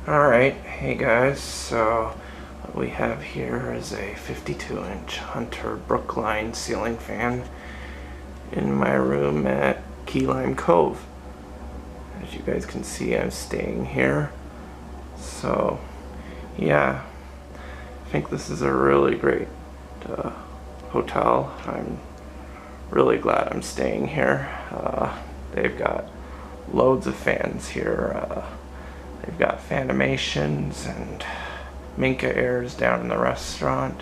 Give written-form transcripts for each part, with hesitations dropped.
Alright, hey guys, so what we have here is a 52-inch Hunter Brookline ceiling fan in my room at Key Lime Cove. As you guys can see, I'm staying here. So, yeah, I think this is a really great hotel. I'm really glad I'm staying here. They've got loads of fans here. They've got Fanimations and Minka Airs down in the restaurant.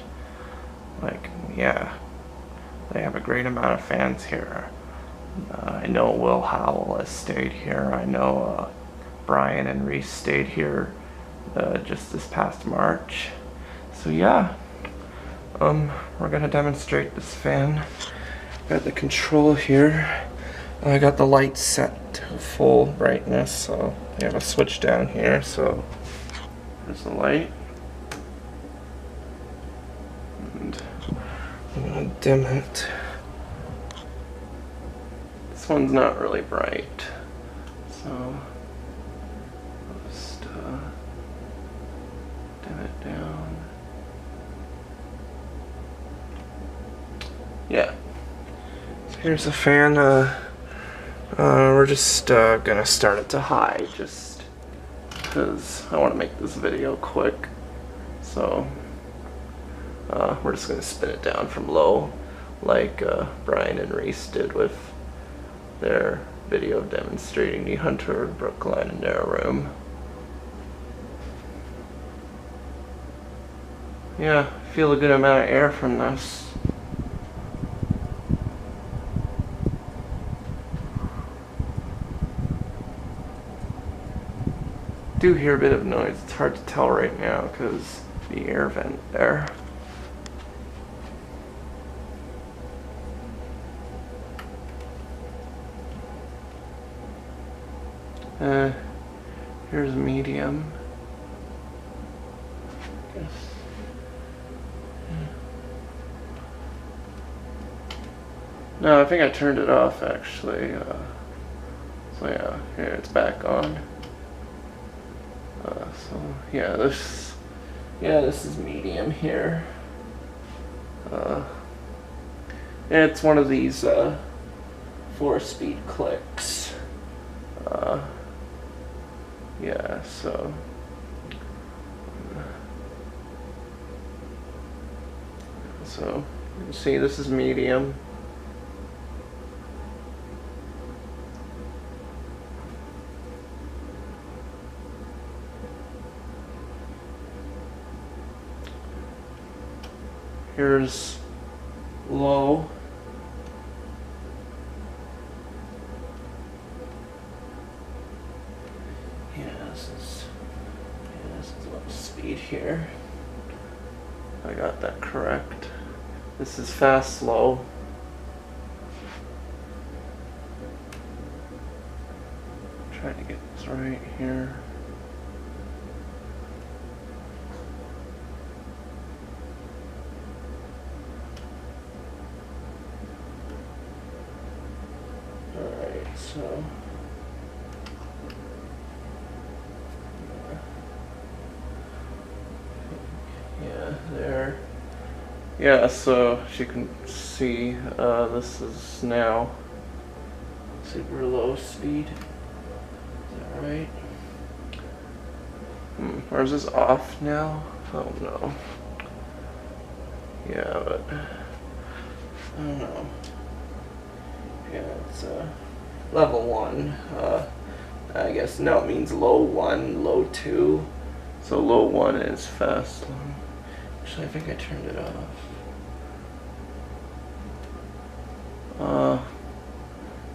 Like, yeah, they have a great amount of fans here. I know Will Howell has stayed here. I know Brian and Reese stayed here just this past March. So yeah, we're gonna demonstrate this fan. Got the control here. I got the lights set to full brightness, so I have a switch down here. So there's the light, and I'm gonna dim it. This one's not really bright, so I'll just dim it down. Yeah. So here's the fan. We're just gonna start it to high, just because I want to make this video quick. So we're just gonna spin it down from low, like Brian and Reese did with their video demonstrating the Hunter Brookline in their room. Yeah, I feel a good amount of air from this. Do hear a bit of noise. It's hard to tell right now because the air vent there. Here's medium. Guess. No, I think I turned it off actually. So yeah, here it's back on. So yeah, this is medium here. It's one of these 4-speed clicks. Yeah, so you can see this is medium. Here's low. This is low speed here. I got that correct. This is fast slow. Trying to get this right here. So yeah, there. Yeah, so as you can see, this is now super low speed. Is that right? Or is this off now? Oh no. Yeah, but I don't know. Yeah, it's level 1. I guess now it means low 1, low 2. So low 1 is fast. Actually, I think I turned it off.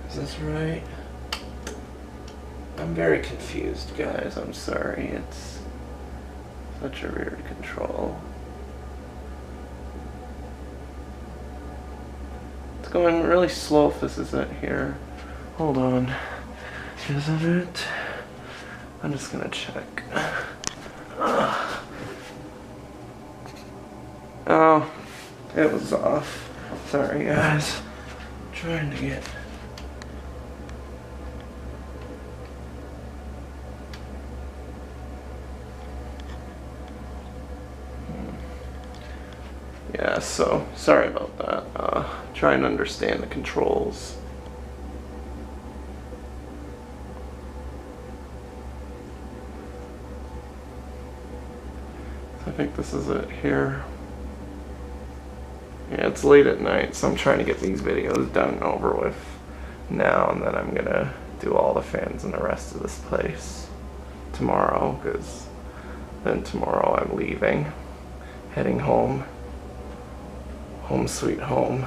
Is this right? I'm very confused, guys. I'm sorry. It's such a weird control. It's going really slow if this isn't here. Hold on. Isn't it? I'm just gonna check. Oh, it was off. Sorry guys. I'm trying to get Yeah, so sorry about that. Try and understand the controls. I think this is it here. Yeah, it's late at night, so I'm trying to get these videos done and over with now, and then I'm gonna do all the fans in the rest of this place tomorrow, because then tomorrow I'm leaving, heading home. Home sweet home.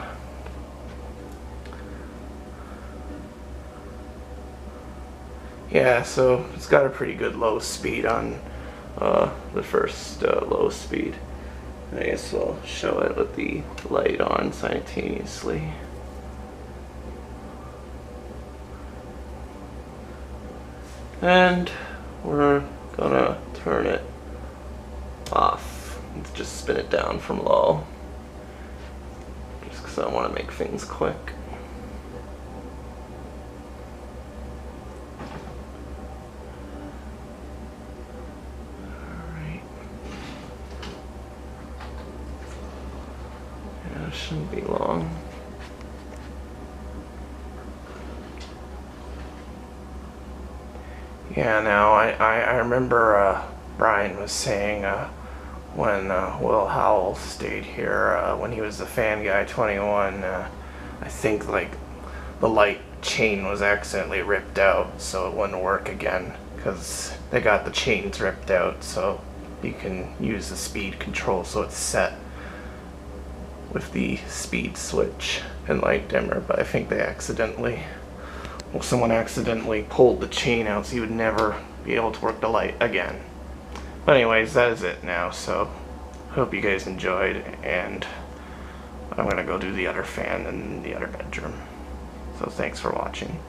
Yeah, so it's got a pretty good low speed on the first low speed. I guess we'll show it with the light on simultaneously. And we're gonna turn it off. Let's just spin it down from low. Just because I want to make things quick. Shouldn't be long. Yeah, now I remember Brian was saying when Will Howell stayed here, when he was the fan guy 21, I think like the light chain was accidentally ripped out, so it wouldn't work again because they got the chains ripped out, so you can use the speed control so it's set with the speed switch and light dimmer, but I think they someone accidentally pulled the chain out, so you would never be able to work the light again. But anyways, that is it now, so hope you guys enjoyed, and I'm gonna go do the other fan in the other bedroom. So thanks for watching.